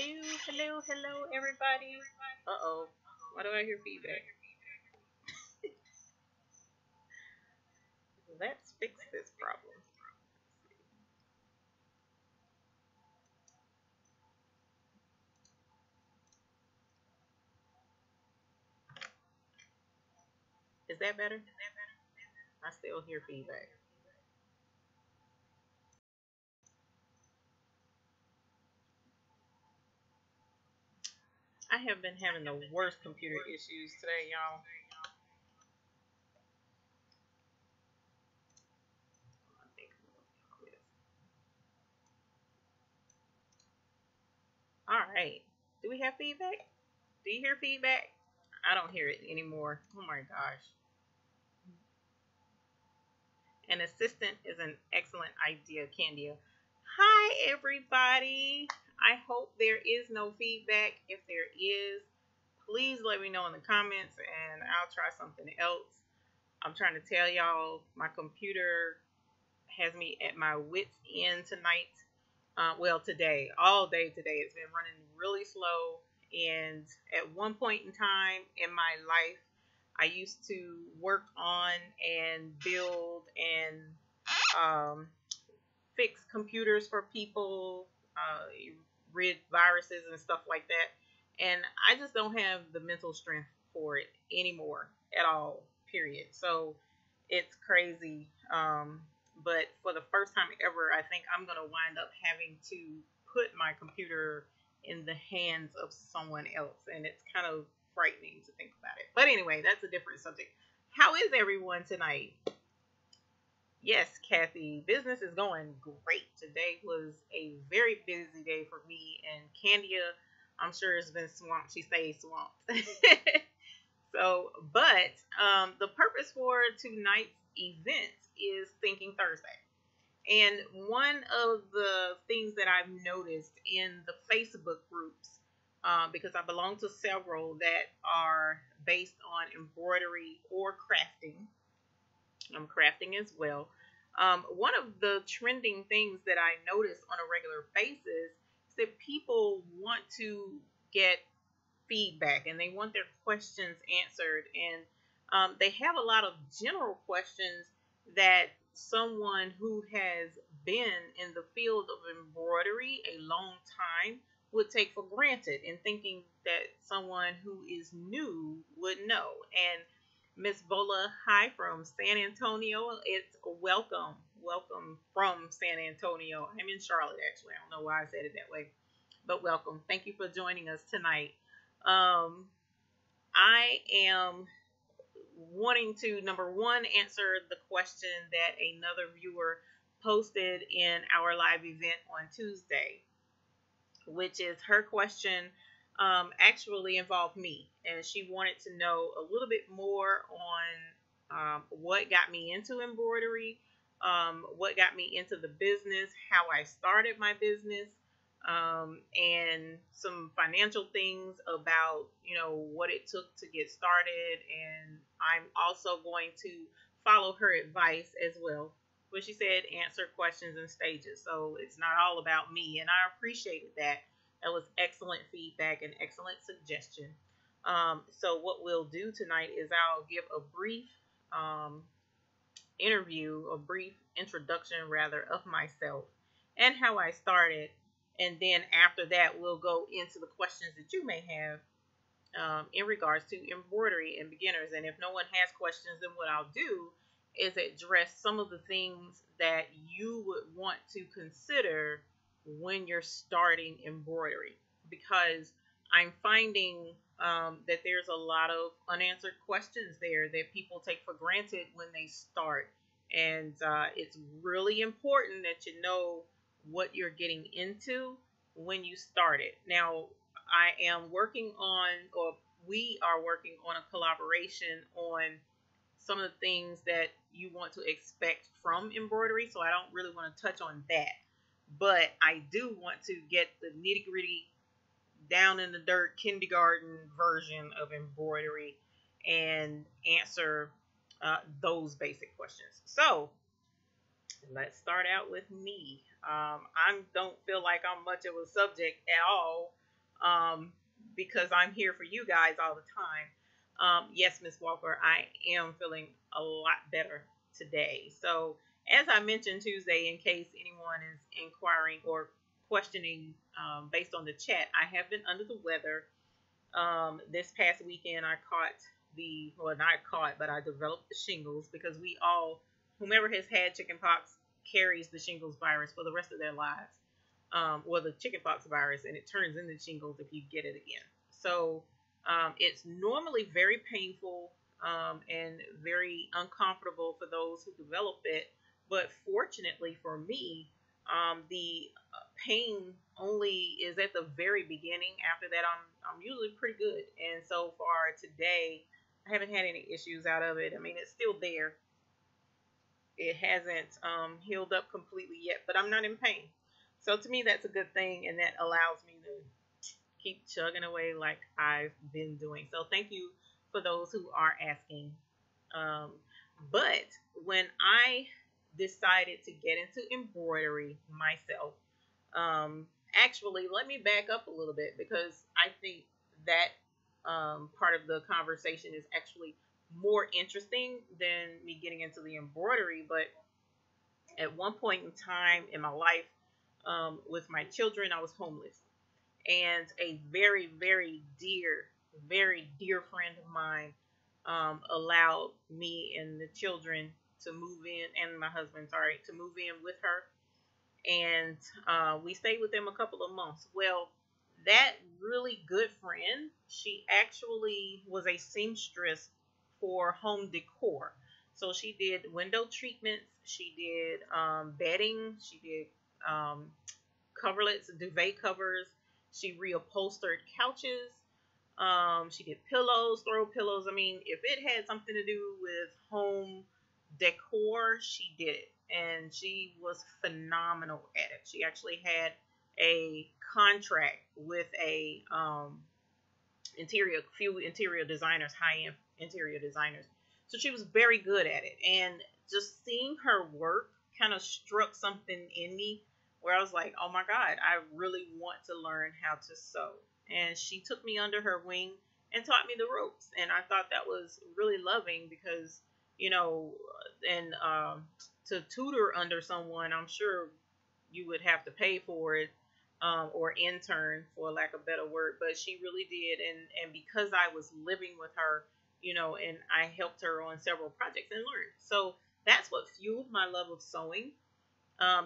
Hello, everybody. Uh-oh. Why do I hear feedback? Let's fix this problem. Is that better? I still hear feedback. I have been having the worst computer issues today, y'all. All right. Do we have feedback? Do you hear feedback? I don't hear it anymore. Oh my gosh. An assistant is an excellent idea, Candia. Hi, everybody. I hope there is no feedback. If there is, please let me know in the comments and I'll try something else. I'm trying to tell y'all, my computer has me at my wits' end tonight. Well, today, all day today, it's been running really slow. And at one point in time in my life, I used to work on and build and um, fix computers for people, rid viruses and stuff like that. And I just don't have the mental strength for it anymore at all, period. So it's crazy. But for the first time ever, I think I'm going to wind up having to put my computer in the hands of someone else. And it's kind of frightening to think about it. But anyway, that's a different subject. How is everyone tonight? Yes, Kathy, business is going great. Today was a very busy day for me and Candia. I'm sure it's been swamped. She stays swamped. So, but the purpose for tonight's event is Thinking Thursday. And one of the things that I've noticed in the Facebook groups, because I belong to several that are based on embroidery or crafting, I'm crafting as well. One of the trending things that I notice on a regular basis is that people want to get feedback and they want their questions answered. And they have a lot of general questions that someone who has been in the field of embroidery a long time would take for granted and thinking that someone who is new would know. And Miss Bola, hi from San Antonio. It's welcome from San Antonio. I'm in Charlotte, actually. I don't know why I said it that way, but welcome. Thank you for joining us tonight. I am wanting to, number one, answer the question that another viewer posted in our live event on Tuesday, which is her question actually involved me. And she wanted to know a little bit more on what got me into embroidery, what got me into the business, how I started my business, and some financial things about, what it took to get started. And I'm also going to follow her advice as well. What she said, answer questions in stages. So it's not all about me. And I appreciated that. That was excellent feedback and excellent suggestion. So what we'll do tonight is I'll give a brief a brief introduction rather of myself and how I started. And then after that, we'll go into the questions that you may have in regards to embroidery and beginners. And if no one has questions, then what I'll do is address some of the things that you would want to consider when you're starting embroidery, because I'm finding that there's a lot of unanswered questions there that people take for granted when they start. And it's really important that you know what you're getting into when you start it. Now, I am working on, or we are working on a collaboration on some of the things that you want to expect from embroidery. So I don't really want to touch on that. But I do want to get the nitty gritty, down in the dirt, kindergarten version of embroidery and answer those basic questions. So let's start out with me. I don't feel like I'm much of a subject at all because I'm here for you guys all the time. Yes, Miss Walker, I am feeling a lot better today. So, as I mentioned Tuesday, in case anyone is inquiring or questioning based on the chat, I have been under the weather. This past weekend, I caught well, not caught, but I developed the shingles because whomever has had chickenpox carries the shingles virus for the rest of their lives. Well, the chickenpox virus, and it turns into shingles if you get it again. So it's normally very painful and very uncomfortable for those who develop it. But fortunately for me, the pain only is at the very beginning. After that, I'm usually pretty good. And so far today, I haven't had any issues out of it. I mean, it's still there. It hasn't healed up completely yet, but I'm not in pain. So to me, that's a good thing, and that allows me to keep chugging away like I've been doing. So thank you for those who are asking. Um, but when I decided to get into embroidery myself, actually, let me back up a little bit because I think that part of the conversation is actually more interesting than me getting into the embroidery. But at one point in time in my life, with my children, I was homeless, and a very dear friend of mine allowed me and the children to move in, and my husband, sorry, to move in with her, and we stayed with them a couple of months. Well, that really good friend, she actually was a seamstress for home decor. So she did window treatments, she did bedding, she did um, coverlets, duvet covers. She reupholstered couches. She did pillows, throw pillows. I mean, if it had something to do with home decor, she did it. And she was phenomenal at it. She actually had a contract with a few interior designers, high end interior designers. So she was very good at it. And just seeing her work kind of struck something in me where I was like, oh my God, I really want to learn how to sew. And she took me under her wing and taught me the ropes. And I thought that was really loving because, you know, and to tutor under someone, I'm sure you would have to pay for it, or intern, for lack of a better word. But she really did. And because I was living with her, you know, and I helped her on several projects and learned. So that's what fueled my love of sewing.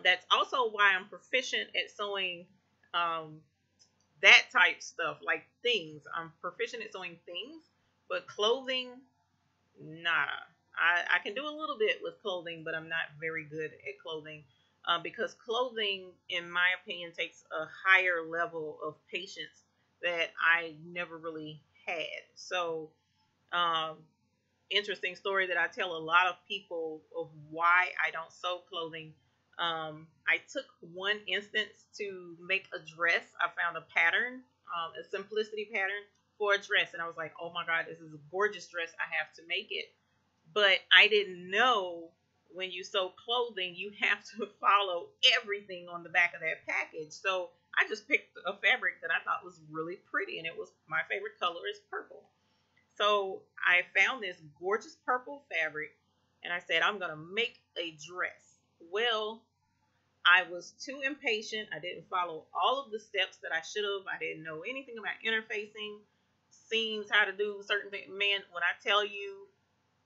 That's also why I'm proficient at sewing that type stuff, like things. I'm proficient at sewing things, but clothing, nada. I can do a little bit with clothing, but I'm not very good at clothing because clothing, in my opinion, takes a higher level of patience that I never really had. So, um, interesting story that I tell a lot of people of why I don't sew clothing. I took one instance to make a dress. I found a pattern, a simplicity pattern for a dress, and I was like, oh my God, this is a gorgeous dress. I have to make it. But I didn't know when you sew clothing, you have to follow everything on the back of that package. So I just picked a fabric that I thought was really pretty, and it was my favorite color is purple. So I found this gorgeous purple fabric, and I said, I'm going to make a dress. Well, I was too impatient. I didn't follow all of the steps that I should have. I didn't know anything about interfacing, seams, how to do certain things. Man, when I tell you,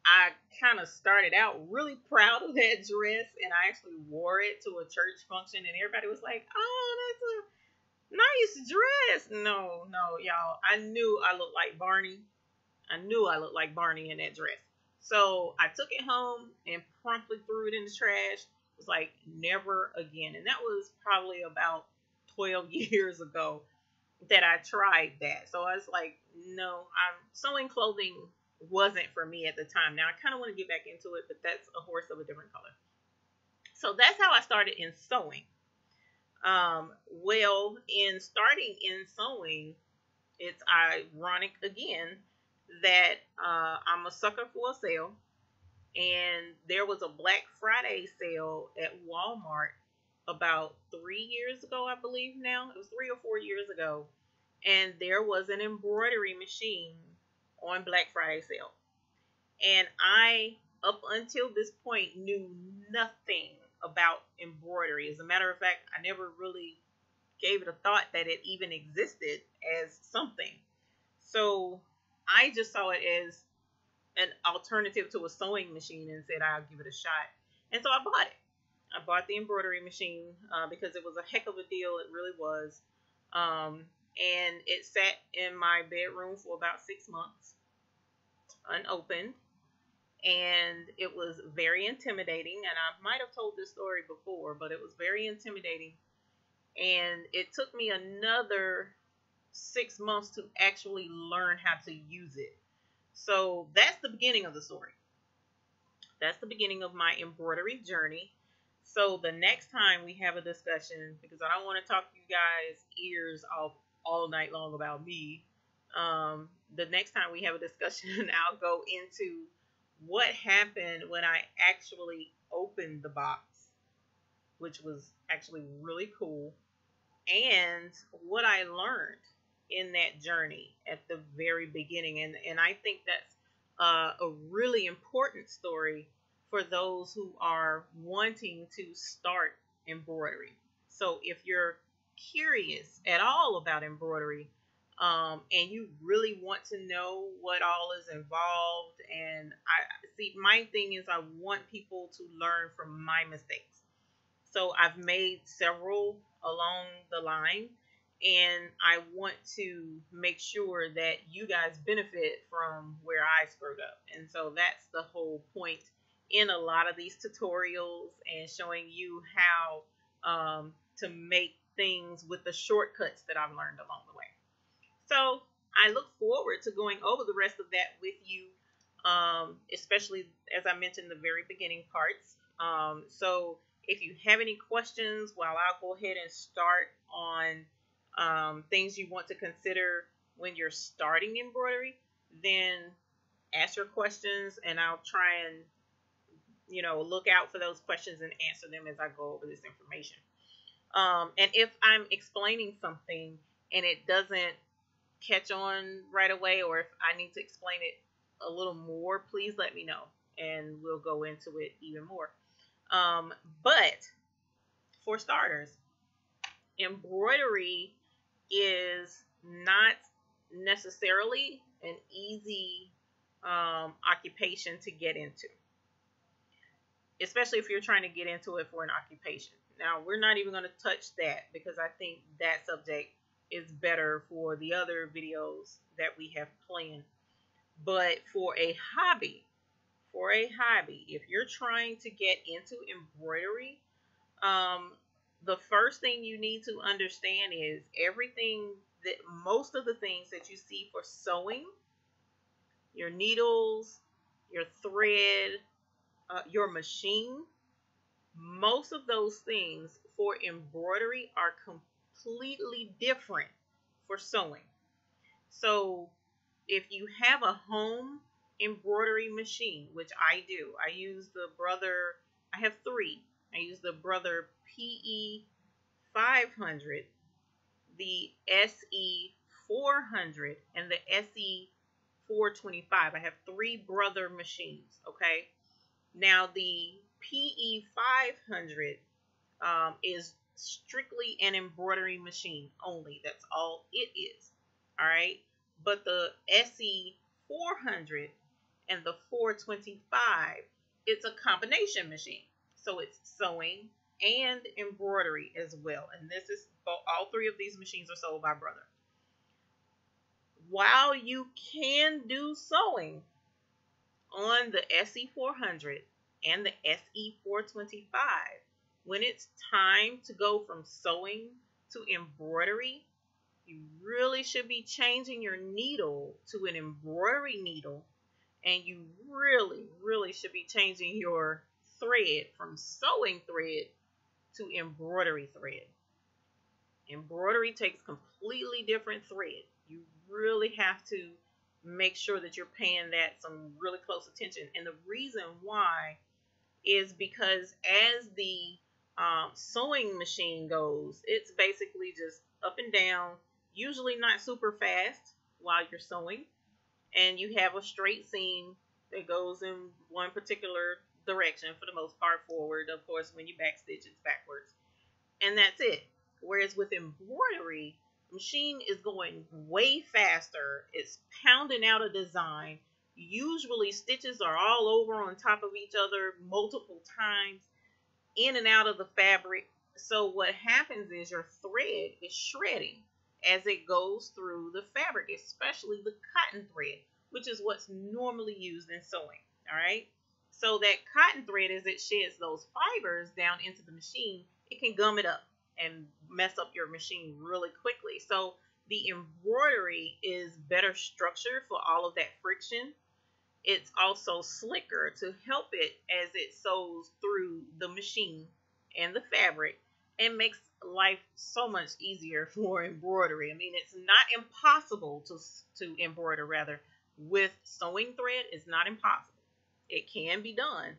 I kind of started out really proud of that dress, and I actually wore it to a church function, and everybody was like, oh, that's a nice dress. No, y'all. I knew I looked like Barney. I knew I looked like Barney in that dress. So I took it home and promptly threw it in the trash. It was like, never again. And that was probably about 12 years ago that I tried that. So I was like, no, sewing clothing wasn't for me at the time. Now I kind of want to get back into it, but that's a horse of a different color. So that's how I started in sewing. Well, in starting in sewing, it's ironic again that I'm a sucker for a sale, and there was a Black Friday sale at Walmart about 3 years ago, I believe now. It was 3 or 4 years ago, and there was an embroidery machine on Black Friday sale. And I, up until this point, knew nothing about embroidery. As a matter of fact, I never really gave it a thought that it even existed as something. So I just saw it as an alternative to a sewing machine and said I'll give it a shot. And so I bought it. I bought the embroidery machine because it was a heck of a deal. It really was. And it sat in my bedroom for about 6 months, unopened. And it was very intimidating. And I might have told this story before, but it was very intimidating. And it took me another 6 months to actually learn how to use it. So that's the beginning of the story. That's the beginning of my embroidery journey. So the next time we have a discussion, because I don't want to talk you guys ears off all night long about me, the next time we have a discussion, I'll go into what happened when I actually opened the box, which was actually really cool, and what I learned in that journey at the very beginning. And I think that's a really important story for those who are wanting to start embroidery. So if you're curious at all about embroidery, and you really want to know what all is involved, and I see, my thing is I want people to learn from my mistakes. So I've made several along the line, and I want to make sure that you guys benefit from where I screwed up. And so that's the whole point in a lot of these tutorials, and showing you how to make things with the shortcuts that I've learned along the way. So I look forward to going over the rest of that with you, especially as I mentioned the very beginning parts. So if you have any questions, well, I'll go ahead and start on things you want to consider when you're starting embroidery. Then ask your questions, and I'll try and look out for those questions and answer them as I go over this information. And if I'm explaining something and it doesn't catch on right away, or if I need to explain it a little more, please let me know and we'll go into it even more. But for starters, embroidery is not necessarily an easy occupation to get into, especially if you're trying to get into it for an occupation. Now, we're not even going to touch that because I think that subject is better for the other videos that we have planned. But for a hobby, if you're trying to get into embroidery, the first thing you need to understand is most of the things that you see for sewing, your needles, your thread, your machine, most of those things for embroidery are completely different for sewing. So if you have a home embroidery machine, which I do, I have three. I use the Brother PE 500, the SE 400, and the SE 425. I have three Brother machines, okay? Now, the PE 500 is strictly an embroidery machine only. That's all it is. All right. But the SE 400 and the 425, it's a combination machine. So it's sewing and embroidery as well. And all three of these machines are sold by Brother. While you can do sewing on the SE 400 and the SE 425, when it's time to go from sewing to embroidery, you really should be changing your needle to an embroidery needle, and you really, really should be changing your thread from sewing thread to embroidery thread. Embroidery takes completely different thread. You really have to make sure that you're paying that some really close attention. And the reason why is because as the sewing machine goes, it's basically just up and down, usually not super fast while you're sewing, and you have a straight seam that goes in one particular direction for the most part, forward. Of course, when you backstitch, it's backwards, and that's it. Whereas with embroidery, machine is going way faster. It's pounding out a design. Usually stitches are all over on top of each other multiple times, in and out of the fabric. So what happens is your thread is shredding as it goes through the fabric, especially the cotton thread, which is what's normally used in sewing. All right. So that cotton thread, as it sheds those fibers down into the machine, it can gum it up and mess up your machine really quickly. So the embroidery is better structured for all of that friction. It's also slicker to help it as it sews through the machine and the fabric, and makes life so much easier for embroidery. I mean, it's not impossible to embroider, rather, with sewing thread. It's not impossible. It can be done,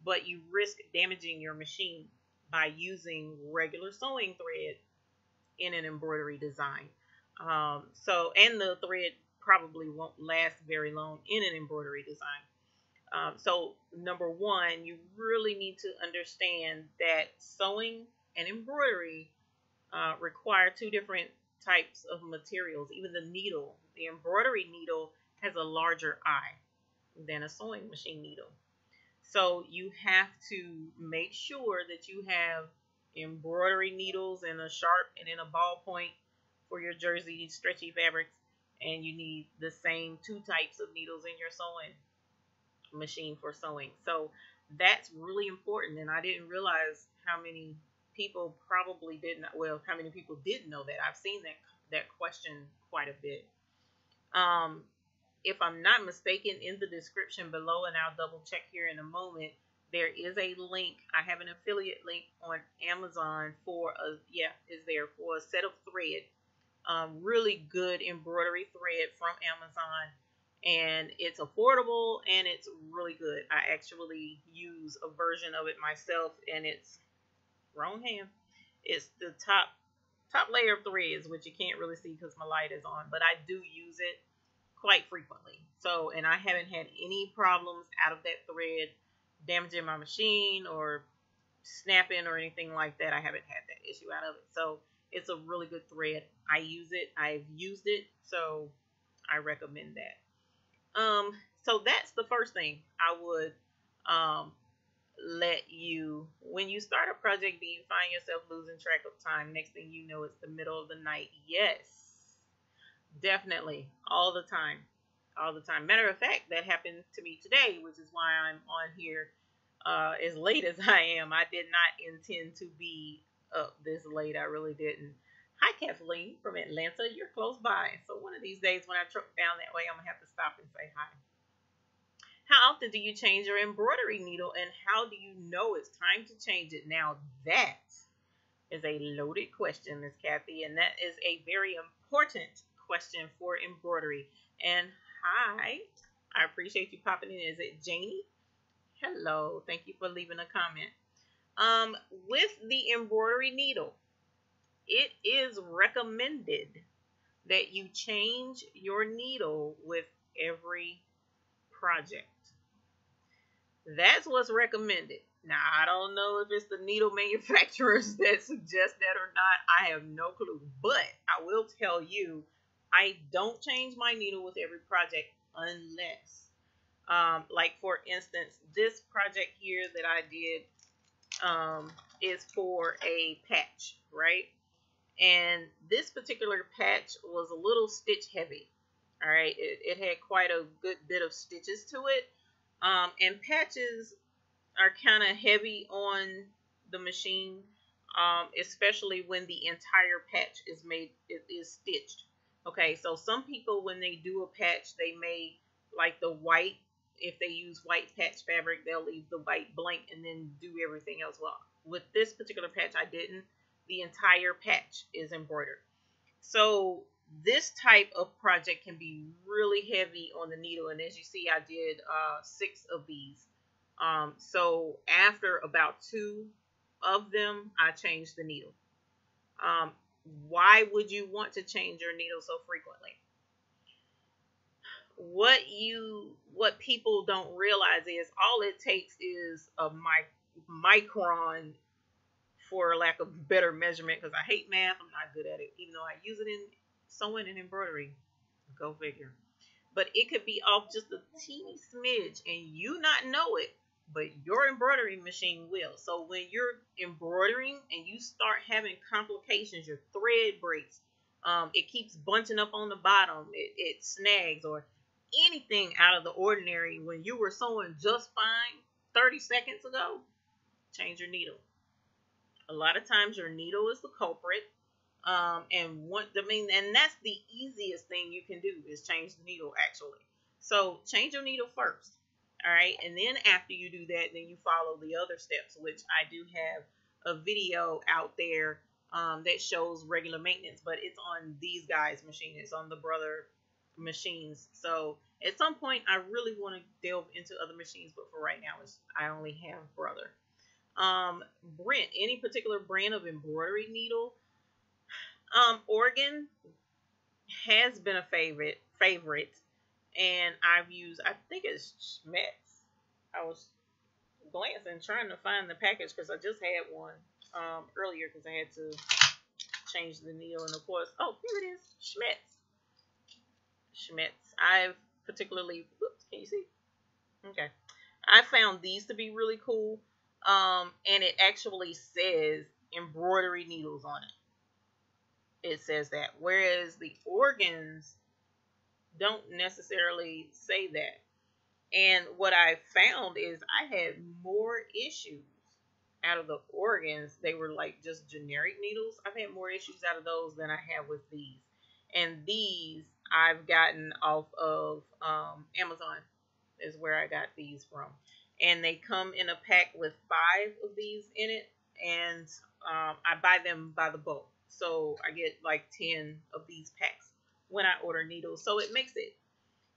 but you risk damaging your machine by using regular sewing thread in an embroidery design. And the thread probably won't last very long in an embroidery design. So number one, you really need to understand that sewing and embroidery require two different types of materials. Even the needle, the embroidery needle has a larger eye than a sewing machine needle. So you have to make sure that you have embroidery needles and a sharp and then a ballpoint for your jersey stretchy fabrics, and you need the same two types of needles in your sewing machine for sewing. So that's really important, and I didn't realize how many people probably didn't, well, how many people didn't know that. I've seen that question quite a bit. If I'm not mistaken, in the description below, and I'll double check here in a moment, there is a link. I have an affiliate link on Amazon for is there for a set of thread. Really good embroidery thread from Amazon, and it's affordable and it's really good. I actually use a version of it myself, and it's wrong hand. It's the top layer of threads, which you can't really see because my light is on, but I do use it quite frequently. So, and I haven't had any problems out of that thread damaging my machine or snapping or anything like that. I haven't had that issue out of it. So it's a really good thread. I use it. I've used it. So I recommend that. So that's the first thing I would let you, when you start a project, do you find yourself losing track of time? Next thing you know, it's the middle of the night. Yes, definitely. All the time. All the time. Matter of fact, that happened to me today, which is why I'm on here as late as I am. I did not intend to be up this late. I really didn't. Hi, Kathleen from Atlanta. You're close by. So one of these days when I truck down that way, I'm going to have to stop and say hi. How often do you change your embroidery needle, and how do you know it's time to change it? Now, that is a loaded question, Miss Kathy, and that is a very important question for embroidery. And hi, I appreciate you popping in. Is it Janie? Hello. Thank you for leaving a comment. With the embroidery needle, it is recommended that you change your needle with every project. That's what's recommended. Now, I don't know if it's the needle manufacturers that suggest that or not. I have no clue. But I will tell you, I don't change my needle with every project unless, like for instance, this project here that I did is for a patch, right? And this particular patch was a little stitch heavy. All right, it had quite a good bit of stitches to it. And patches are kind of heavy on the machine, especially when the entire patch is stitched. Okay, so some people, when they do a patch, they may like the white. If they use white patch fabric, they'll leave the white blank and then do everything else. Well, with this particular patch, I didn't. The entire patch is embroidered. So this type of project can be really heavy on the needle, and as you see, I did 6 of these. So after about 2 of them, I changed the needle. Why would you want to change your needle so frequently? What people don't realize is all it takes is a micron, for lack of better measurement, because I hate math. I'm not good at it, even though I use it in sewing and embroidery. Go figure. But it could be off just a teeny smidge and you not know it, but your embroidery machine will. So when you're embroidering and you start having complications, your thread breaks, it keeps bunching up on the bottom, it snags, or anything out of the ordinary when you were sewing just fine 30 seconds ago, change your needle. A lot of times your needle is the culprit. And that's the easiest thing you can do is change the needle actually. So change your needle first. All right. And then after you do that, then you follow the other steps, which I do have a video out there that shows regular maintenance, but it's on these guys' machine. It's on the brother machines. So at some point I really want to delve into other machines, but for right now I only have brother. Brent, any particular brand of embroidery needle? Oregon has been a favorite, and I've used, I think it's Schmetz. I was glancing, trying to find the package because I just had one earlier because I had to change the needle, and of course, oh, here it is, Schmetz. I've particularly, whoops, can you see? Okay. I found these to be really cool, and it actually says embroidery needles on it. It says that, whereas the organs don't necessarily say that. And what I found is I had more issues out of the organs. They were like just generic needles. I've had more issues out of those than I have with these. And these I've gotten off of Amazon is where I got these from. And they come in a pack with 5 of these in it. And I buy them by the bulk. So I get like 10 of these packs when I order needles. So it makes it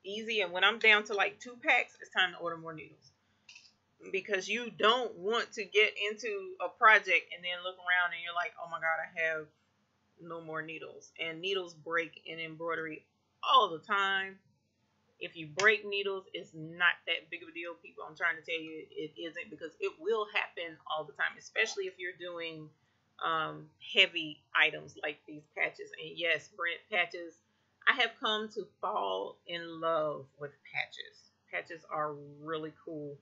easy. And when I'm down to like 2 packs, it's time to order more needles. Because you don't want to get into a project and then look around and you're like, oh my God, I have no more needles. And needles break in embroidery all the time. If you break needles, it's not that big of a deal, people. I'm trying to tell you it isn't, because it will happen all the time, especially if you're doing heavy items like these patches. And yes, Brent, patches, I have come to fall in love with patches. Patches are really cool,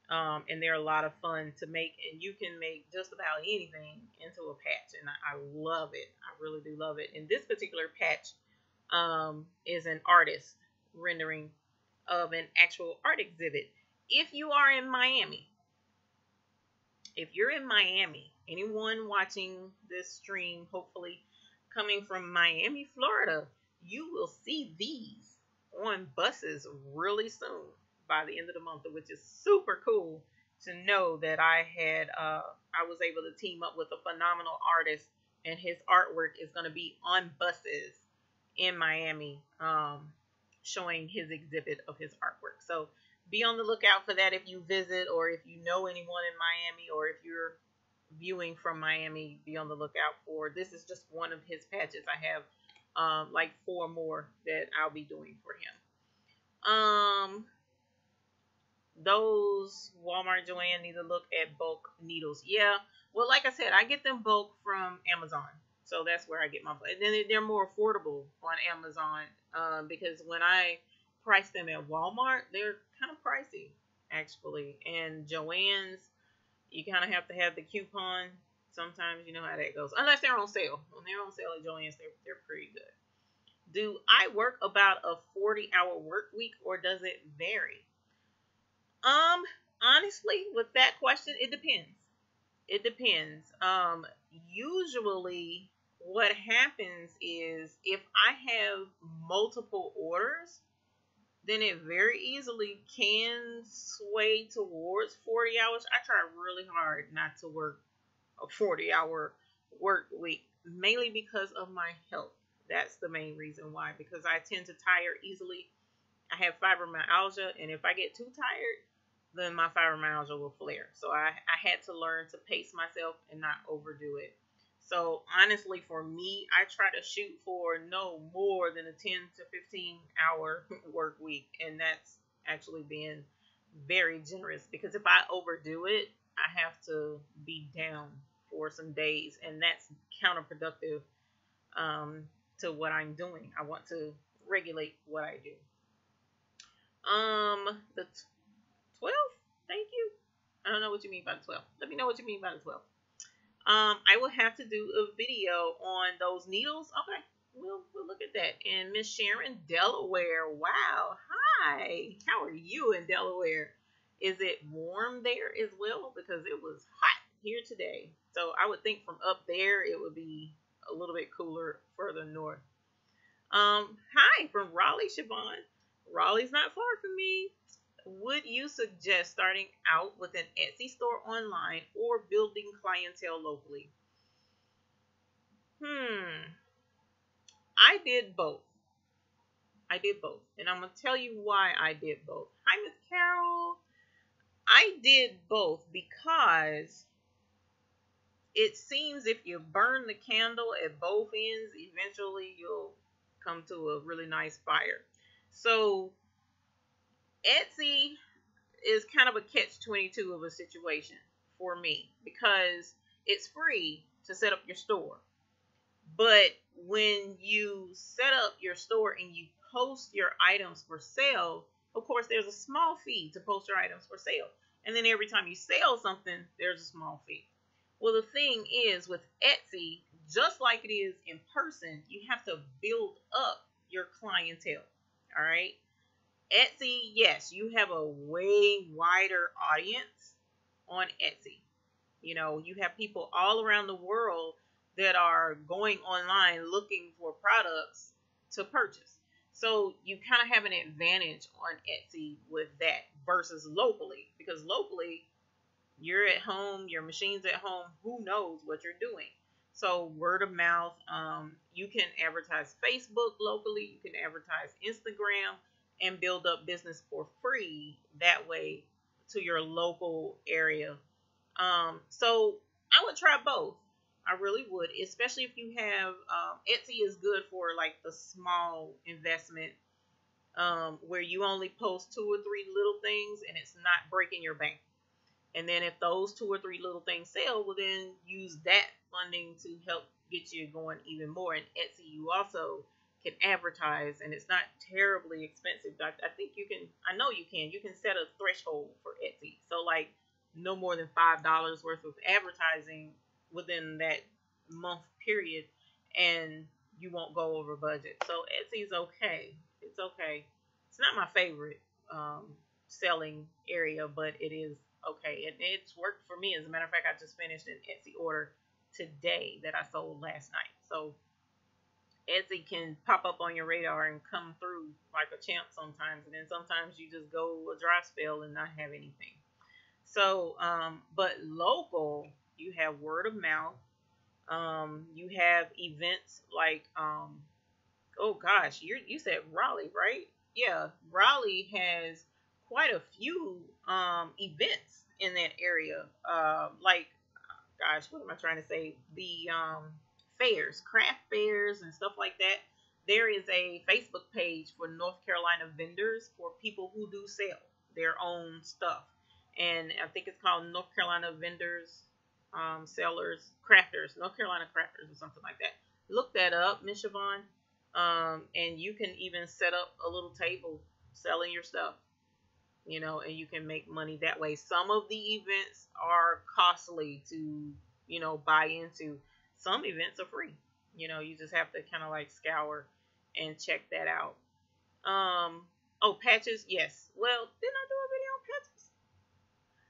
and they're a lot of fun to make, and you can make just about anything into a patch, and I love it. I really do love it. And this particular patch is an artist rendering of an actual art exhibit. If you are in Miami, if you're in Miami, anyone watching this stream, hopefully coming from Miami, Florida, you will see these on buses really soon by the end of the month, which is super cool to know that I was able to team up with a phenomenal artist, and his artwork is going to be on buses in Miami, showing his exhibit of his artwork. So be on the lookout for that if you visit, or if you know anyone in Miami, or if you're viewing from Miami, be on the lookout for. This is just one of his patches. I have like 4 more that I'll be doing for him. Those Walmart Joanne need to look at bulk needles. Yeah, well, like I said, I get them bulk from Amazon. So that's where I get my, and then they're more affordable on Amazon, because when I price them at Walmart, they're kind of pricey, actually. And Joann's, you kind of have to have the coupon. Sometimes you know how that goes, unless they're on sale. When they're on sale at Joann's, they're pretty good. Do I work about a 40-hour work week, or does it vary? Honestly, with that question, it depends. It depends. Usually what happens is if I have multiple orders, then it very easily can sway towards 40 hours. I try really hard not to work a 40-hour work week, mainly because of my health. That's the main reason why, because I tend to tire easily. I have fibromyalgia, and if I get too tired, then my fibromyalgia will flare. So I had to learn to pace myself and not overdo it. So honestly, for me, I try to shoot for no more than a 10 to 15 hour work week. And that's actually being very generous, because if I overdo it, I have to be down for some days. And that's counterproductive to what I'm doing. I want to regulate what I do. The 12th, thank you. I don't know what you mean by the 12th. Let me know what you mean by the 12th. I will have to do a video on those needles. Okay, we'll look at that. And Miss Sharon, Delaware. Wow, hi. How are you in Delaware? Is it warm there as well? Because it was hot here today. So I would think from up there it would be a little bit cooler further north. Hi from Raleigh, Siobhan. Raleigh's not far from me. Would you suggest starting out with an Etsy store online or building clientele locally? I did both. I did both. And I'm going to tell you why I did both. Hi, Miss Carol. I did both because it seems if you burn the candle at both ends, eventually you'll come to a really nice fire. So Etsy is kind of a catch-22 of a situation for me, because it's free to set up your store. But when you set up your store and you post your items for sale, of course, there's a small fee to post your items for sale. And then every time you sell something, there's a small fee. Well, the thing is with Etsy, just like it is in person, you have to build up your clientele. All right. Etsy, yes, you have a way wider audience on Etsy. You know, you have people all around the world that are going online looking for products to purchase. So you kind of have an advantage on Etsy with that versus locally, because locally you're at home, your machine's at home, who knows what you're doing. So word of mouth, you can advertise Facebook locally, you can advertise Instagram and build up business for free that way to your local area. So I would try both. I really would, especially if you have Etsy is good for like the small investment, where you only post 2 or 3 little things and it's not breaking your bank. And then if those 2 or 3 little things sell, well then use that funding to help get you going even more. And Etsy, you also can advertise, and it's not terribly expensive. I think you can. I know you can. You can set a threshold for Etsy, so like no more than $5 worth of advertising within that month period, and you won't go over budget. So Etsy's okay. It's okay. It's not my favorite selling area, but it is okay. And it's worked for me. As a matter of fact, I just finished an Etsy order today that I sold last night. So Etsy can pop up on your radar and come through like a champ sometimes, and then sometimes you just go a dry spell and not have anything. So, but local, you have word of mouth. You have events like, oh gosh, you said Raleigh, right? Yeah, Raleigh has quite a few events in that area. Like, gosh, what am I trying to say? The fairs, craft fairs, and stuff like that. There is a Facebook page for North Carolina vendors for people who do sell their own stuff. And I think it's called North Carolina Vendors, Sellers, Crafters, North Carolina Crafters, or something like that. Look that up, Miss Siobhan. And you can even set up a little table selling your stuff, you know, and you can make money that way. Some of the events are costly to, you know, buy into. Some events are free. You know, you just have to kind of like scour and check that out. Oh, patches, yes. Well, didn't I do a video on patches?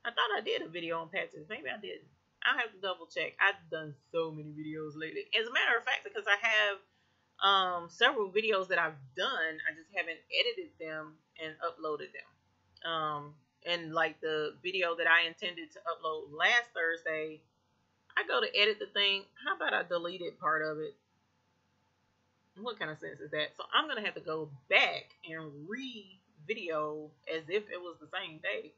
I thought I did a video on patches. Maybe I didn't. I'll have to double check. I've done so many videos lately. As a matter of fact, because I have several videos that I've done, I just haven't edited them and uploaded them. And like the video that I intended to upload last Thursday, I go to edit the thing. How about I deleted part of it? What kind of sense is that? So I'm going to have to go back and re-video as if it was the same day.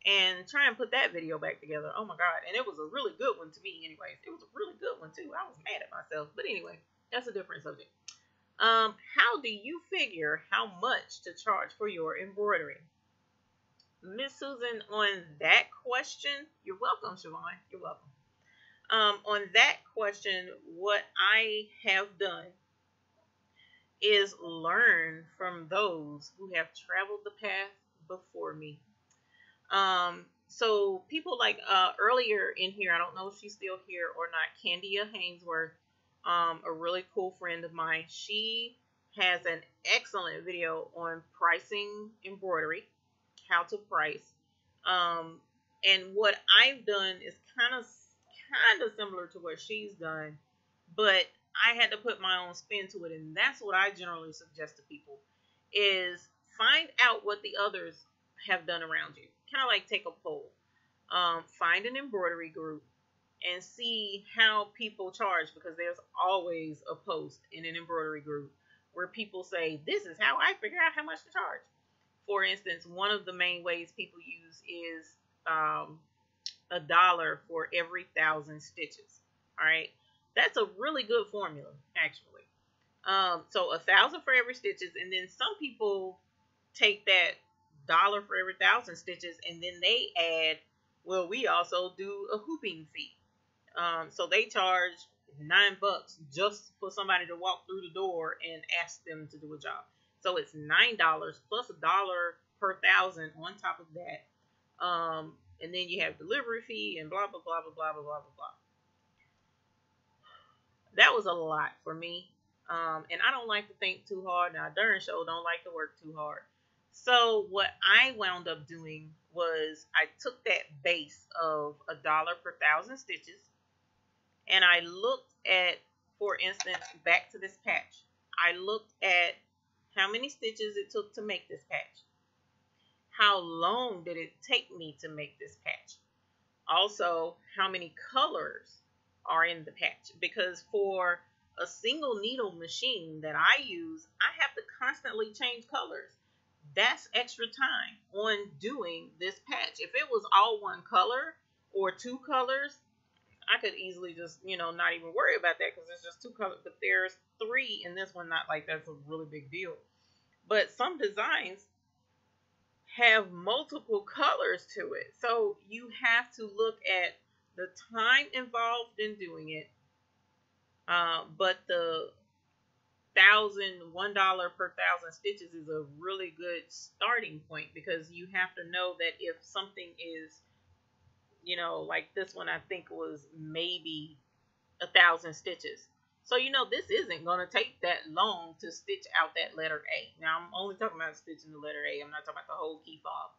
and try and put that video back together. Oh my God. And it was a really good one to me anyways. It was a really good one too. I was mad at myself. But anyway, that's a different subject. How do you figure how much to charge for your embroidery? Miss Susan, on that question, you're welcome, Siobhan. You're welcome. On that question, what I have done is learn from those who have traveled the path before me. So people like earlier in here, I don't know if she's still here or not, Candia Hainsworth, a really cool friend of mine. She has an excellent video on pricing embroidery, how to price. And what I've done is kind of similar to what she's done, but I had to put my own spin to it, and that's what I generally suggest to people is find out what the others have done around you. Kind of like take a poll. Find an embroidery group and see how people charge, because there's always a post in an embroidery group where people say, this is how I figure out how much to charge. For instance, one of the main ways people use is $1 for every 1,000 stitches. All right. That's a really good formula, actually. So 1,000 for every stitches, and then some people take that $1 for every 1,000 stitches, and then they add, well, we also do a hooping fee. So they charge $9 just for somebody to walk through the door and ask them to do a job. So it's $9 plus $1 per 1,000 on top of that. And then you have delivery fee and blah, blah, blah, blah, blah, blah, blah, blah. That was a lot for me. And I don't like to think too hard. Now, I darn sure don't like to work too hard. So what I wound up doing was I took that base of $1 per 1,000 stitches, and I looked at, for instance, back to this patch. I looked at how many stitches it took to make this patch. How long did it take me to make this patch? Also, how many colors are in the patch? Because for a single needle machine that I use, I have to constantly change colors. That's extra time on doing this patch. If it was all one color or two colors, I could easily just, not even worry about that because it's just two colors. But there's three in this one, not like that's a really big deal. But some designs have multiple colors to it. So you have to look at the time involved in doing it. But the $1,000 per 1,000 stitches is a really good starting point, because you have to know that if something is, like this one, I think was maybe 1,000 stitches. So, this isn't going to take that long to stitch out that letter A. Now, I'm only talking about stitching the letter A. I'm not talking about the whole key fob.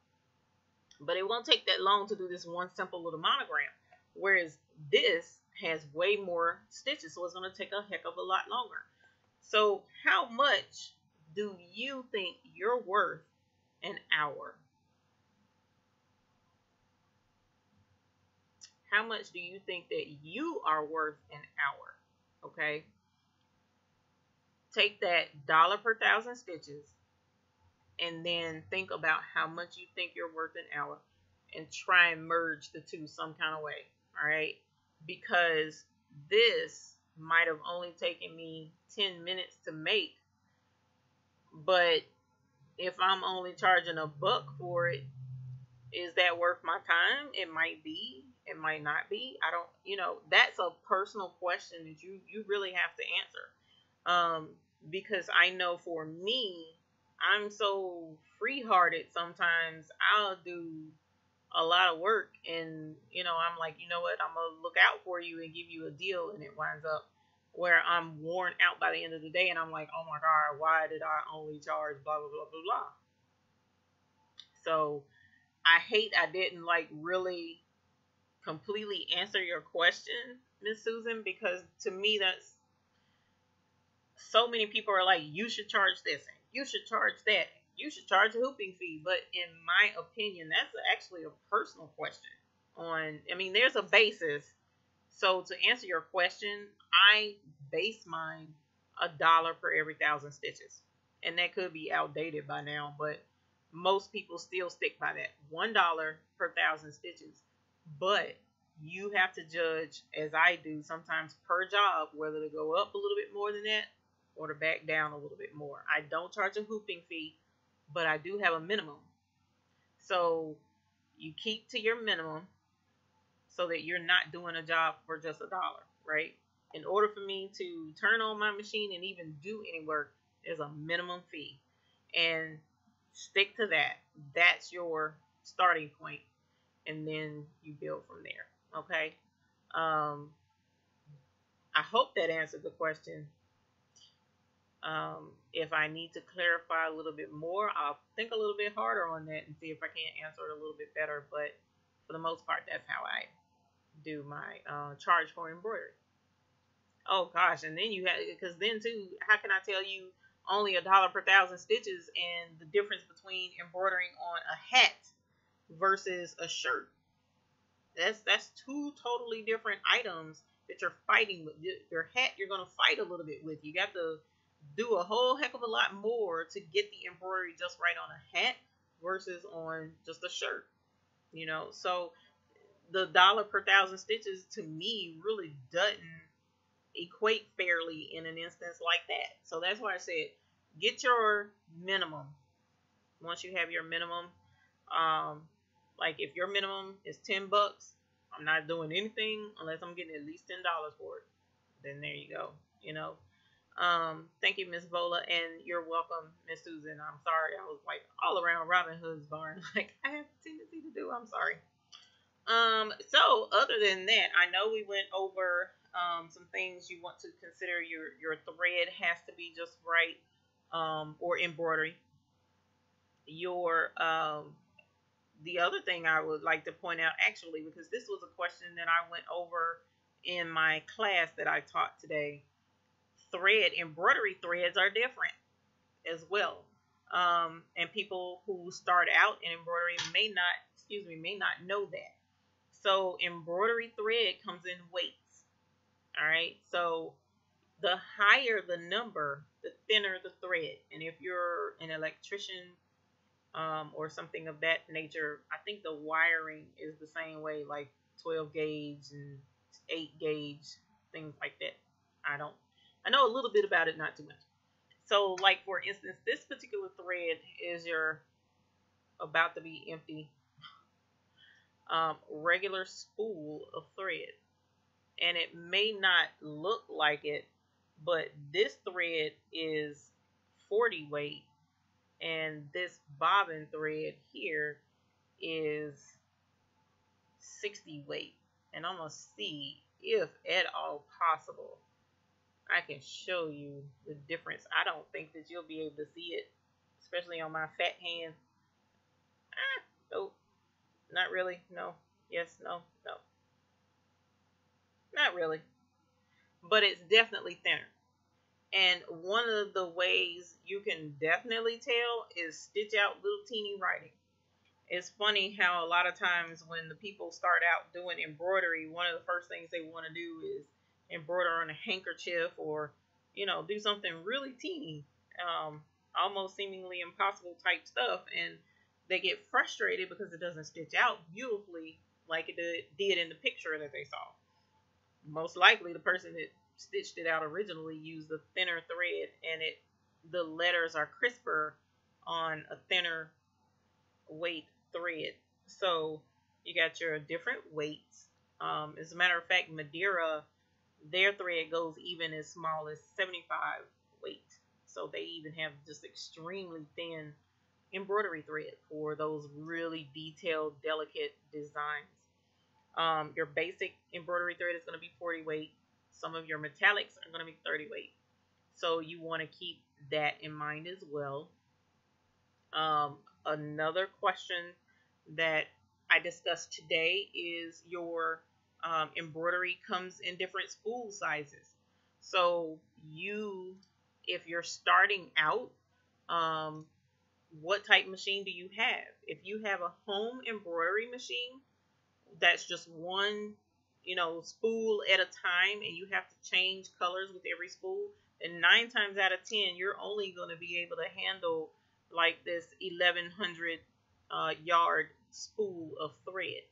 But it won't take that long to do this one simple little monogram. Whereas this has way more stitches, so it's going to take a heck of a lot longer. So how much do you think you're worth an hour? How much do you think that you are worth an hour? Okay. Take that $1 per 1,000 stitches and then think about how much you think you're worth an hour and try and merge the two some kind of way. All right. Because this might have only taken me 10 minutes to make, but if I'm only charging $1 for it, is that worth my time? It might be, it might not be. I don't, that's a personal question that you really have to answer. Because I know for me, I'm so free-hearted sometimes. I'll do a lot of work and, I'm like, you know what, I'm going to look out for you and give you a deal, and it winds up where I'm worn out by the end of the day and I'm like, oh my God, why did I only charge blah, blah, blah, blah, blah. So I hate I didn't really completely answer your question, Miss Susan, because to me that's, so many people are like, you should charge this, you should charge that, you should charge a hooping fee. But in my opinion, that's actually a personal question there's a basis. So to answer your question, I base mine $1 per every 1,000 stitches. And that could be outdated by now, but most people still stick by that $1 per 1,000 stitches. But you have to judge, as I do, sometimes per job, whether to go up a little bit more than that or to back down a little bit more. I don't charge a hooping fee, but I do have a minimum. So you keep to your minimum so that you're not doing a job for just $1, right? In order for me to turn on my machine and even do any work, there's a minimum fee. And stick to that. That's your starting point. And then you build from there. Okay? I hope that answered the question. If I need to clarify a little bit more, I'll think a little bit harder on that and see if I can't answer it a little bit better. But for the most part, that's how I do my charge for embroidery. Oh gosh, and then you have, because then too, how can I tell you only $1 per 1,000 stitches and the difference between embroidering on a hat versus a shirt? That's two totally different items that you're fighting with. Your hat, you're gonna fight a little bit with. You got to do a whole heck of a lot more to get the embroidery just right on a hat versus on just a shirt. You know, so the $1 per 1,000 stitches to me really doesn't equate fairly in an instance like that. So that's why I said get your minimum. Once you have your minimum, like if your minimum is $10, I'm not doing anything unless I'm getting at least $10 for it. Then there you go. You know. Thank you, Miss Bola, and you're welcome, Miss Susan. I'm sorry, I was like all around Robin Hood's barn, like I have a tendency to do. I'm sorry. So other than that, I know we went over some things you want to consider. Your thread has to be just right, or embroidery. Your the other thing I would like to point out, actually, because this was a question that I went over in my class that I taught today. Embroidery threads are different as well. And people who start out in embroidery may not know that. So embroidery thread comes in weights. All right. So the higher the number, the thinner the thread. And if you're an electrician, or something of that nature, I think the wiring is the same way, like 12 gauge and 8 gauge, things like that. I know a little bit about it, not too much. So, like for instance, this particular thread is your about to be empty regular spool of thread, and it may not look like it, but this thread is 40 weight, and this bobbin thread here is 60 weight. And I'm going to see if at all possible I can show you the difference. I don't think that you'll be able to see it, especially on my fat hand. Nope. Not really. No. Yes. No. No. Not really. But it's definitely thinner. And one of the ways you can definitely tell is stitch out little teeny writing. It's funny how a lot of times when the people start out doing embroidery, one of the first things they want to do is embroider on a handkerchief, or, you know, do something really teeny, almost seemingly impossible type stuff. And they get frustrated because it doesn't stitch out beautifully like it did in the picture that they saw. Most likely the person that stitched it out originally used a thinner thread, and the letters are crisper on a thinner weight thread. So you got your different weights. As a matter of fact, Madeira, their thread goes even as small as 75 weight. So they even have just extremely thin embroidery thread for those really detailed, delicate designs. Your basic embroidery thread is going to be 40 weight. Some of your metallics are going to be 30 weight. So you want to keep that in mind as well. Another question that I discussed today is your embroidery comes in different spool sizes. So if you're starting out, what type machine do you have? If you have a home embroidery machine, that's just one, spool at a time, and you have to change colors with every spool, and 9 times out of 10, you're only going to be able to handle like this 1100 yard spool of thread.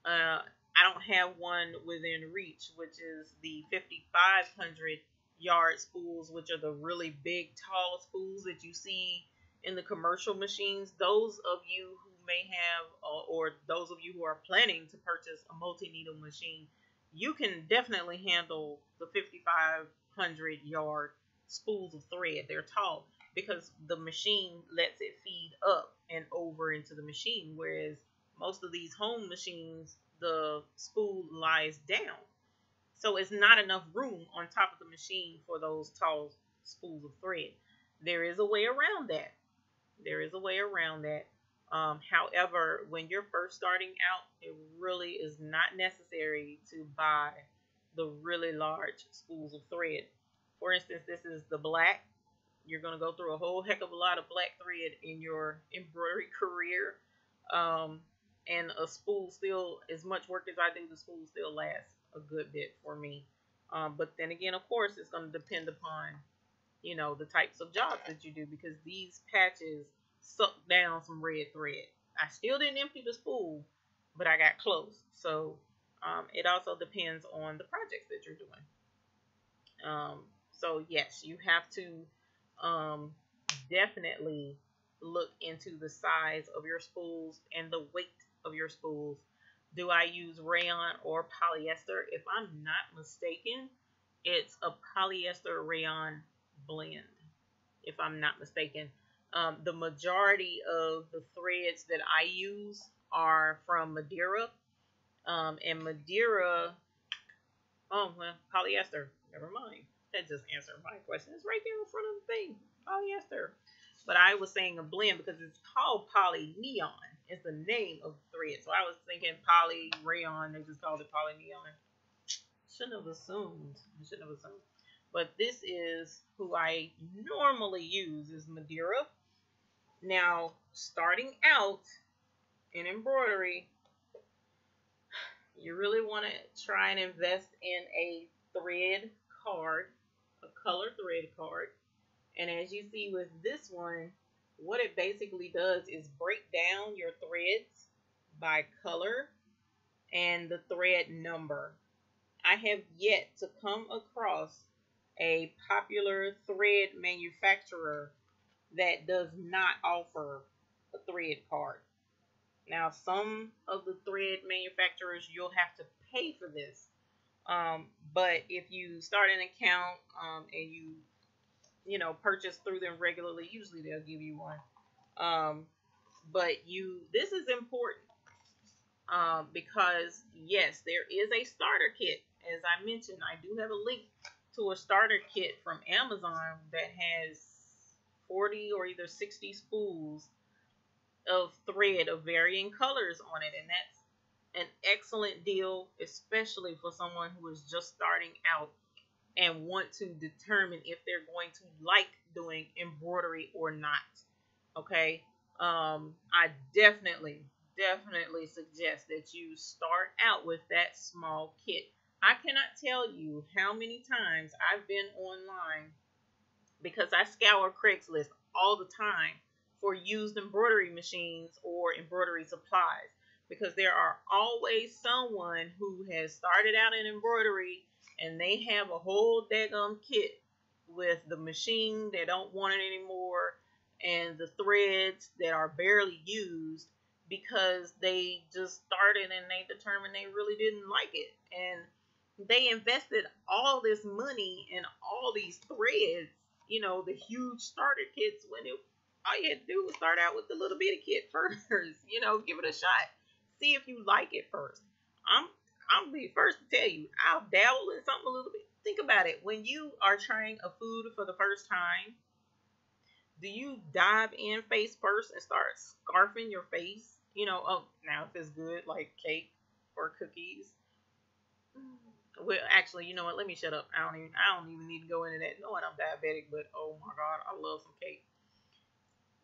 I don't have one within reach, which is the 5,500 yard spools, which are the really big, tall spools that you see in the commercial machines. Those of you who may have, or those of you who are planning to purchase a multi needle machine, you can definitely handle the 5,500 yard spools of thread. They're tall because the machine lets it feed up and over into the machine, whereas most of these home machines, the spool lies down. So it's not enough room on top of the machine for those tall spools of thread. There is a way around that. There is a way around that. However, when you're first starting out, it really is not necessary to buy the really large spools of thread. For instance, this is the black. You're going to go through a whole heck of a lot of black thread in your embroidery career. Um, and a spool still, as much work as I do, the spool still lasts a good bit for me. But then again, of course, it's going to depend upon, the types of jobs that you do, because these patches suck down some red thread. I still didn't empty the spool, but I got close. So it also depends on the projects that you're doing. So yes, you have to definitely look into the size of your spools and the weight of your spools. Do I use rayon or polyester? If I'm not mistaken, it's a polyester rayon blend, if I'm not mistaken. The majority of the threads that I use are from Madeira. And Madeira, oh, well, polyester. Never mind. That just answered my question. It's right there in front of the thing. Polyester. But I was saying a blend because it's called poly neon. It's the name of the thread. So I was thinking poly rayon. They just called it poly neon. Shouldn't have assumed. But this is who I normally use, is Madeira. Now, starting out in embroidery, you really want to try and invest in a thread card, a color thread card. And as you see with this one, what it basically does is break down your threads by color and the thread number. I have yet to come across a popular thread manufacturer that does not offer a thread card. Now, some of the thread manufacturers, you'll have to pay for this. But if you start an account and you purchase through them regularly, usually they'll give you one. But this is important because yes, there is a starter kit. As I mentioned, I do have a link to a starter kit from Amazon that has 40 or either 60 spools of thread of varying colors on it, and that's an excellent deal, especially for someone who is just starting out and want to determine if they're going to like doing embroidery or not. Okay. I definitely suggest that you start out with that small kit. I cannot tell you how many times I've been online, because I scour Craigslist all the time for used embroidery machines or embroidery supplies, because there are always someone who has started out in embroidery and they have a whole daggum kit with the machine, they don't want it anymore, and the threads that are barely used because they just started and they determined they really didn't like it. And they invested all this money in all these threads, the huge starter kits, when all you had to do was start out with the little bitty kit first, give it a shot. See if you like it first. I'll be first to tell you, I'll dabble in something a little bit. Think about it. When you are trying a food for the first time, do you dive in face first and start scarfing your face? Now if it's good, like cake or cookies. Well, actually, you know what? Let me shut up. I don't even need to go into that. Knowing I'm diabetic, but oh my God, I love some cake.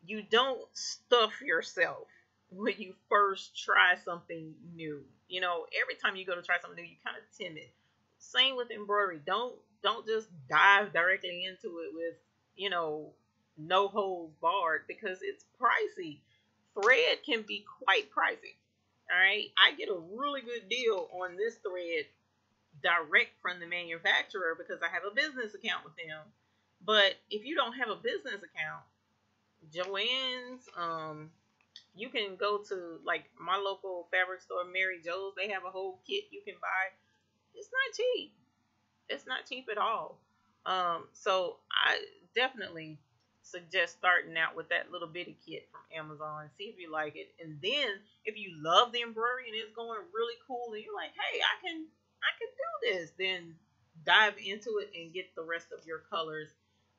You don't stuff yourself when you first try something new. Every time you go to try something new, you're kind of timid. Same with embroidery. Don't just dive directly into it with, no holds barred because it's pricey. Thread can be quite pricey. All right, I get a really good deal on this thread direct from the manufacturer because I have a business account with them. But if you don't have a business account, Joann's, you can go to like my local fabric store, Mary Jo's. They have a whole kit you can buy. It's not cheap. It's not cheap at all. So I definitely suggest starting out with that little bitty kit from Amazon. See if you like it, and then if you love the embroidery and it's going really cool, and you're like, hey, I can do this, then dive into it and get the rest of your colors.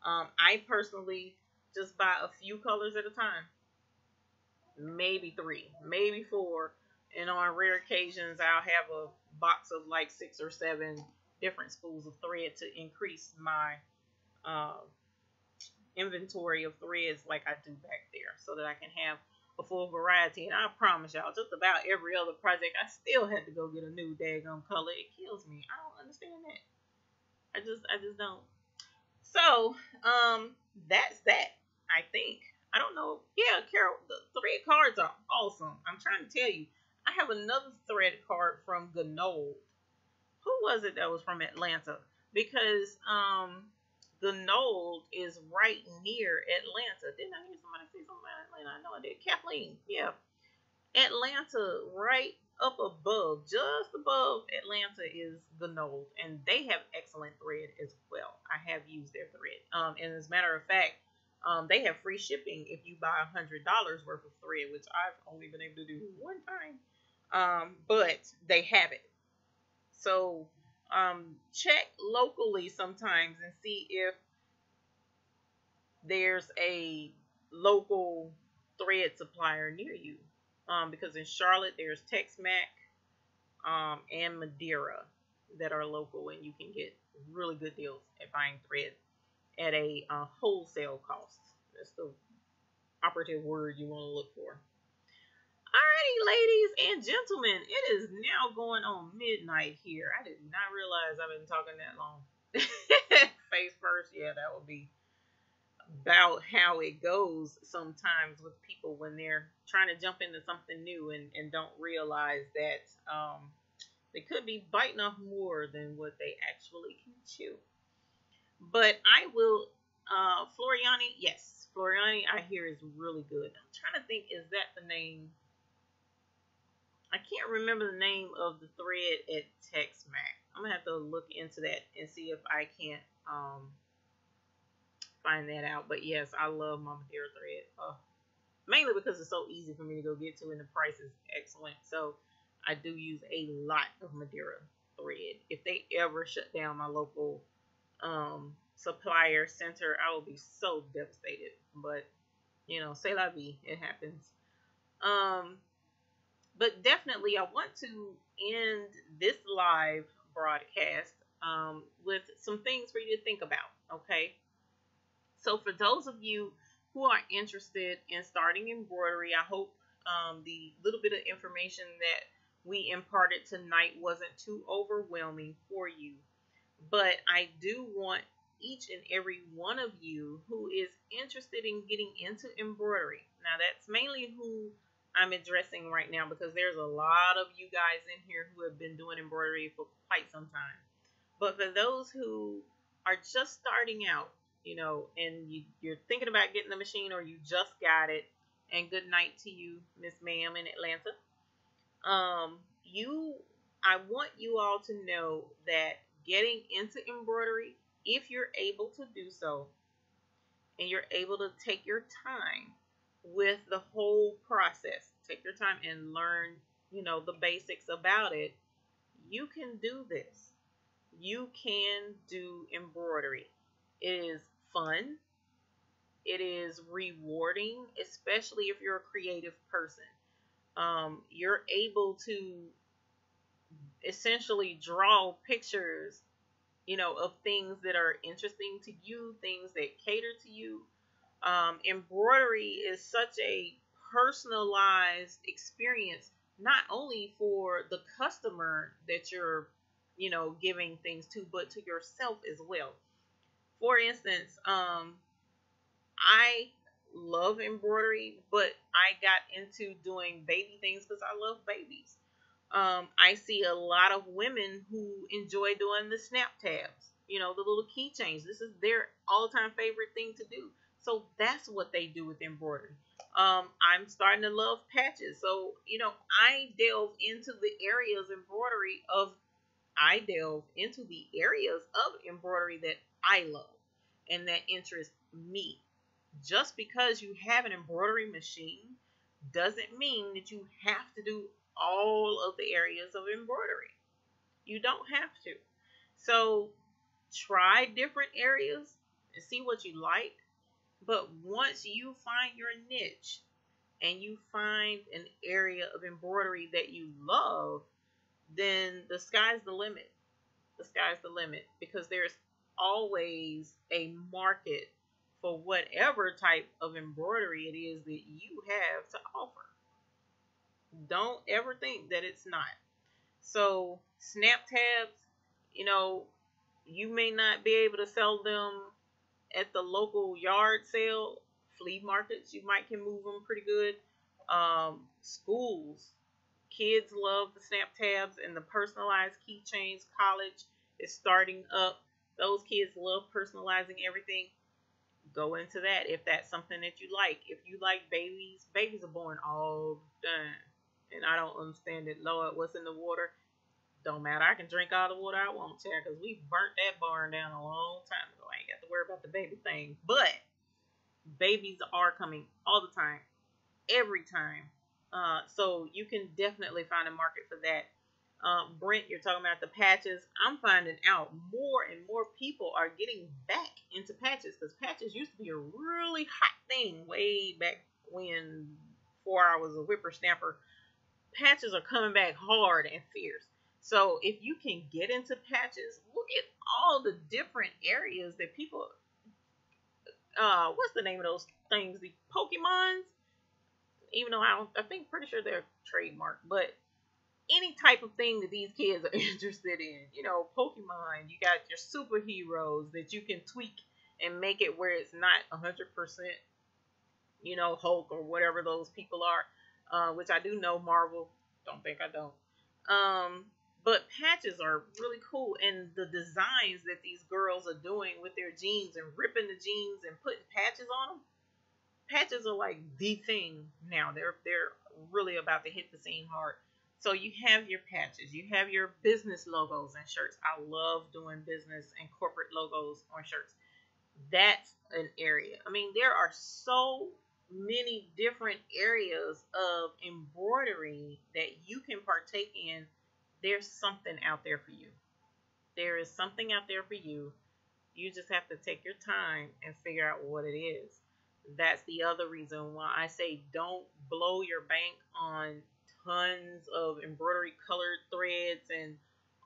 I personally just buy a few colors at a time, maybe three, maybe four, and on rare occasions I'll have a box of like 6 or 7 different spools of thread to increase my uh, inventory of threads like I do back there, so that I can have a full variety. And I promise y'all, just about every other project, I still had to go get a new daggone color. It kills me. I don't understand that. I just don't. So, that's that. I think. I don't know. Yeah, Carol, the thread cards are awesome. I'm trying to tell you. I have another thread card from Gnold. Who was it that was from Atlanta? Because Gnold is right near Atlanta. Didn't I hear somebody say something about Atlanta? I know I did. Kathleen, yeah. Atlanta, right up above, just above Atlanta is Gnold, and they have excellent thread as well. I have used their thread. And as a matter of fact, they have free shipping if you buy $100 worth of thread, which I've only been able to do one time. But they have it. So check locally sometimes and see if there's a local thread supplier near you. Because in Charlotte there's Tex-Mex and Madeira that are local, and you can get really good deals at buying thread at a wholesale cost. That's the operative word you want to look for. Alrighty, ladies and gentlemen, it is now going on midnight here. I did not realize I've been talking that long. Face first, yeah, that would be about how it goes sometimes with people when they're trying to jump into something new and don't realize that they could be biting off more than what they actually can chew. But I will, Floriani, yes, Floriani I hear is really good. I'm trying to think, is that the name? I can't remember the name of the thread at Tex-Mex. I'm going to have to look into that and see if I can't find that out. But yes, I love my Madeira thread. Mainly because it's so easy for me to go get to, and the price is excellent. So I do use a lot of Madeira thread. If they ever shut down my local supplier center, I will be so devastated. But, you know, c'est la vie. It happens. But definitely I want to end this live broadcast with some things for you to think about, okay? So for those of you who are interested in starting embroidery, I hope the little bit of information that we imparted tonight wasn't too overwhelming for you. But I do want each and every one of you who is interested in getting into embroidery. Now, that's mainly who I'm addressing right now, because there's a lot of you guys in here who have been doing embroidery for quite some time. But for those who are just starting out, you know, and you're thinking about getting the machine, or you just got it, and good night to you, Miss Ma'am in Atlanta. I want you all to know that getting into embroidery, if you're able to do so, and you're able to take your time with the whole process, take your time and learn, you know, the basics about it, you can do this. You can do embroidery. It is fun. It is rewarding, especially if you're a creative person. You're able to essentially draw pictures, you know, of things that are interesting to you, things that cater to you. Embroidery is such a personalized experience, not only for the customer that you're, you know, giving things to, but to yourself as well. For instance, I love embroidery, but I got into doing baby things because I love babies. I see a lot of women who enjoy doing the snap tabs, the little keychains. This is their all-time favorite thing to do. So that's what they do with embroidery. I'm starting to love patches. So, I delve into the areas of embroidery that I love and that interest me. Just because you have an embroidery machine doesn't mean that you have to do all of the areas of embroidery. You don't have to. So try different areas and see what you like. But once you find your niche and you find an area of embroidery that you love, then the sky's the limit. The sky's the limit because there's always a market for whatever type of embroidery it is that you have to offer. Don't ever think that it's not. So, snap tabs, you know, you may not be able to sell them at the local yard sale, flea markets. You might can move them pretty good. Schools, kids love the snap tabs and the personalized keychains. College is starting up. Those kids love personalizing everything. Go into that if that's something that you like. If you like babies, babies are born all the time. And I don't understand it. Lord, what's in the water? Don't matter. I can drink all the water I want to because we burnt that barn down a long time ago. I ain't got to worry about the baby thing. But babies are coming all the time, every time. So you can definitely find a market for that. Brent, you're talking about the patches. I'm finding out more and more people are getting back into patches because patches used to be a really hot thing way back when, before I was a whippersnapper. Patches are coming back hard and fierce. So if you can get into patches, look at all the different areas that people. What's the name of those things? The Pokemons. Even though I think pretty sure they're trademarked, but any type of thing that these kids are interested in. Pokemon, you got your superheroes that you can tweak and make it where it's not 100%, Hulk or whatever those people are, which I do know Marvel. Don't think I don't. But patches are really cool, and the designs that these girls are doing with their jeans and ripping the jeans and putting patches on them. Patches are like the thing now. They're really about to hit the scene hard. So you have your patches, you have your business logos and shirts. I love doing business and corporate logos on shirts. That's an area. I mean, there are so many different areas of embroidery that you can partake in. There's something out there for you. There is something out there for you. You just have to take your time and figure out what it is. That's the other reason why I say don't blow your bank on tons of embroidery colored threads and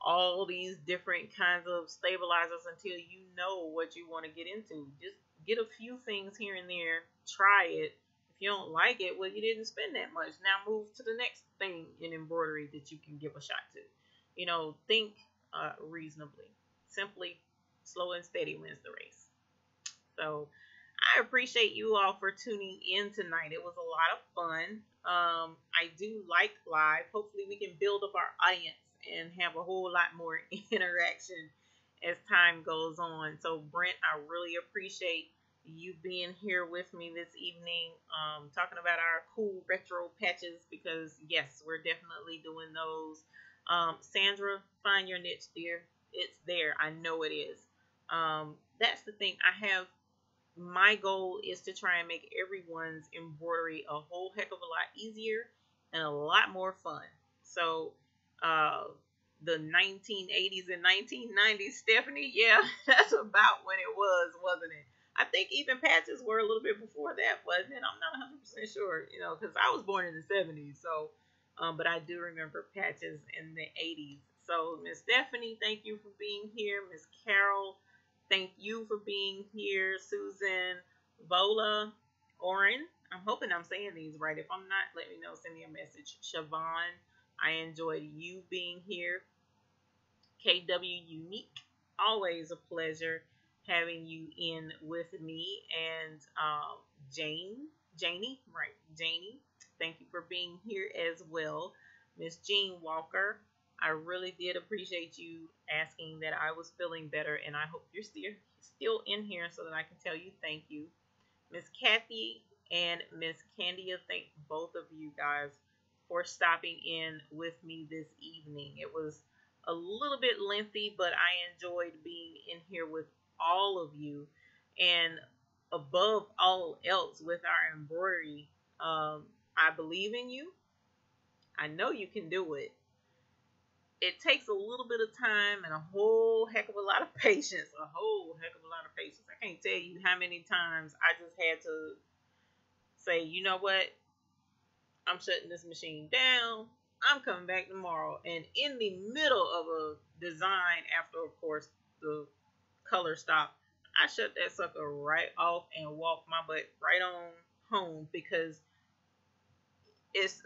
all these different kinds of stabilizers until you know what you want to get into. Just get a few things here and there, try it. If you don't like it, well, you didn't spend that much. Now move to the next thing in embroidery that you can give a shot to. Think reasonably. Simply, slow and steady wins the race. So I appreciate you all for tuning in tonight. It was a lot of fun. I do like live. Hopefully we can build up our audience and have a whole lot more interaction as time goes on. So Brent, I really appreciate you being here with me this evening, talking about our cool retro patches because yes, we're definitely doing those. Sandra, find your niche, dear. It's there. I know it is. That's the thing. My goal is to try and make everyone's embroidery a whole heck of a lot easier and a lot more fun. So, the 1980s and 1990s, Stephanie, yeah, that's about when it was, wasn't it? I think even patches were a little bit before that, wasn't it? I'm not 100% sure, because I was born in the 70s, so, but I do remember patches in the 80s. So, Miss Stephanie, thank you for being here. Miss Carol, thank you for being here. Susan, Vola, Oren, I'm hoping I'm saying these right. If I'm not, let me know. Send me a message. Siobhan, I enjoyed you being here. KW Unique, always a pleasure. having you in with me and Janie, right? Janie, thank you for being here as well. Miss Jean Walker, I really did appreciate you asking that I was feeling better, and I hope you're still in here so that I can tell you thank you. Miss Kathy and Miss Candia, thank both of you guys for stopping in with me this evening. It was a little bit lengthy, but I enjoyed being in here with all of you. And above all else, with our embroidery, I believe in you. I know you can do it. It takes a little bit of time and a whole heck of a lot of patience. A whole heck of a lot of patience. I can't tell you how many times I just had to say, you know what? I'm shutting this machine down. I'm coming back tomorrow. And in the middle of a design, after, of course, the color stopped, I shut that sucker right off and walked my butt right on home because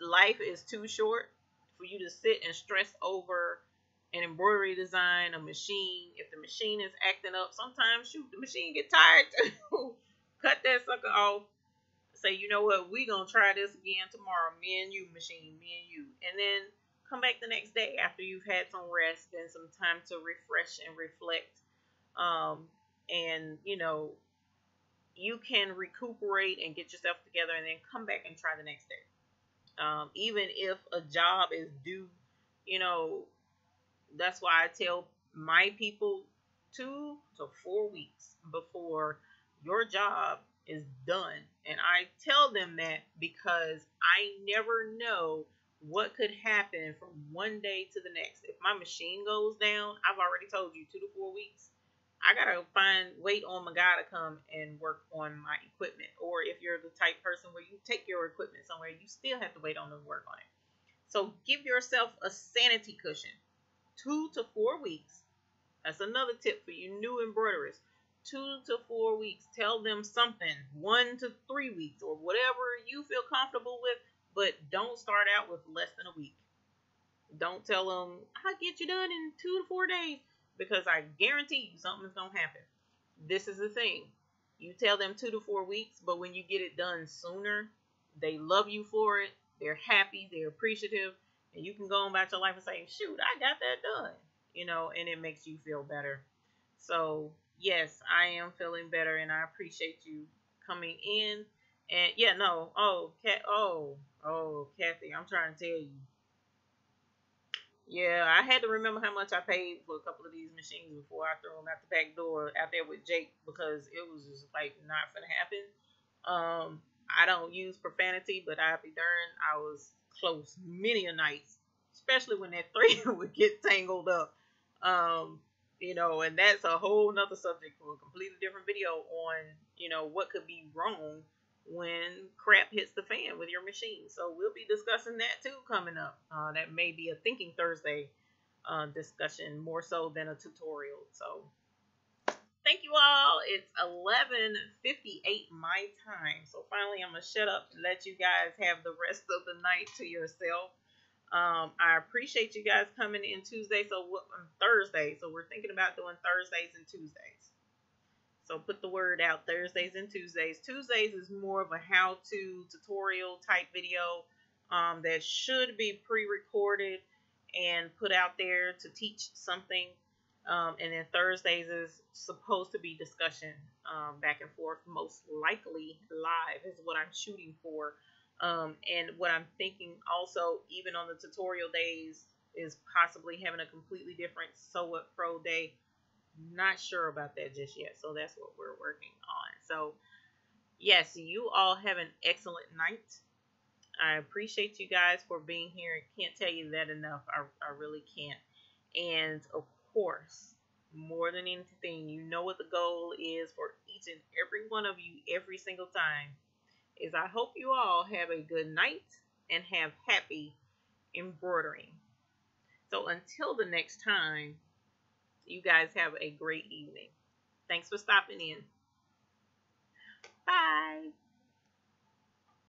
life is too short for you to sit and stress over an embroidery design, a machine. If the machine is acting up, sometimes shoot, the machine get tired too. Cut that sucker off. Say, you know what, we gonna try this again tomorrow. Me and you, machine, me and you. And then come back the next day after you've had some rest and some time to refresh and reflect. And you can recuperate and get yourself together and then come back and try the next day. Even if a job is due, that's why I tell my people 2 to 4 weeks before your job is done. And I tell them that because I never know what could happen from one day to the next. If my machine goes down, I've already told you 2 to 4 weeks. I gotta wait on my guy to come and work on my equipment. Or if you're the type person where you take your equipment somewhere, you still have to wait on them to work on it. So give yourself a sanity cushion. 2 to 4 weeks. That's another tip for you new embroiderers. 2 to 4 weeks. Tell them something. 1 to 3 weeks or whatever you feel comfortable with, but don't start out with less than a week. Don't tell them, I'll get you done in 2 to 4 days, because I guarantee you something's going to happen. This is the thing. You tell them 2 to 4 weeks, but when you get it done sooner, they love you for it. They're happy. They're appreciative. And you can go on about your life and say, shoot, I got that done. And it makes you feel better. So, yes, I am feeling better, and I appreciate you coming in. And, Kathy, I'm trying to tell you. Yeah, I had to remember how much I paid for a couple of these machines before I threw them out the back door out there with Jake, because it was just like not gonna happen. I don't use profanity, but I'll be darned, I was close many a nights, especially when that thread would get tangled up. And that's a whole nother subject for a completely different video on, what could be wrong when crap hits the fan with your machine. So we'll be discussing that too coming up. That may be a Thinking Thursday discussion more so than a tutorial. So thank you all. It's 11:58 my time. So finally I'm going to shut up and let you guys have the rest of the night to yourself. I appreciate you guys coming in Tuesday. Thursday. So we're thinking about doing Thursdays and Tuesdays. So put the word out, Thursdays and Tuesdays. Tuesdays is more of a how-to tutorial type video that should be pre-recorded and put out there to teach something. And then Thursdays is supposed to be discussion back and forth, most likely live is what I'm shooting for. And what I'm thinking also, even on the tutorial days, is possibly having a completely different Sew Up Pro day. Not sure about that just yet, so that's what we're working on. So yes, you all have an excellent night. I appreciate you guys for being here. I can't tell you that enough. I really can't. And of course, more than anything, you know what the goal is for each and every one of you every single time, is I hope you all have a good night and have happy embroidering. So until the next time, you guys have a great evening. Thanks for stopping in. Bye.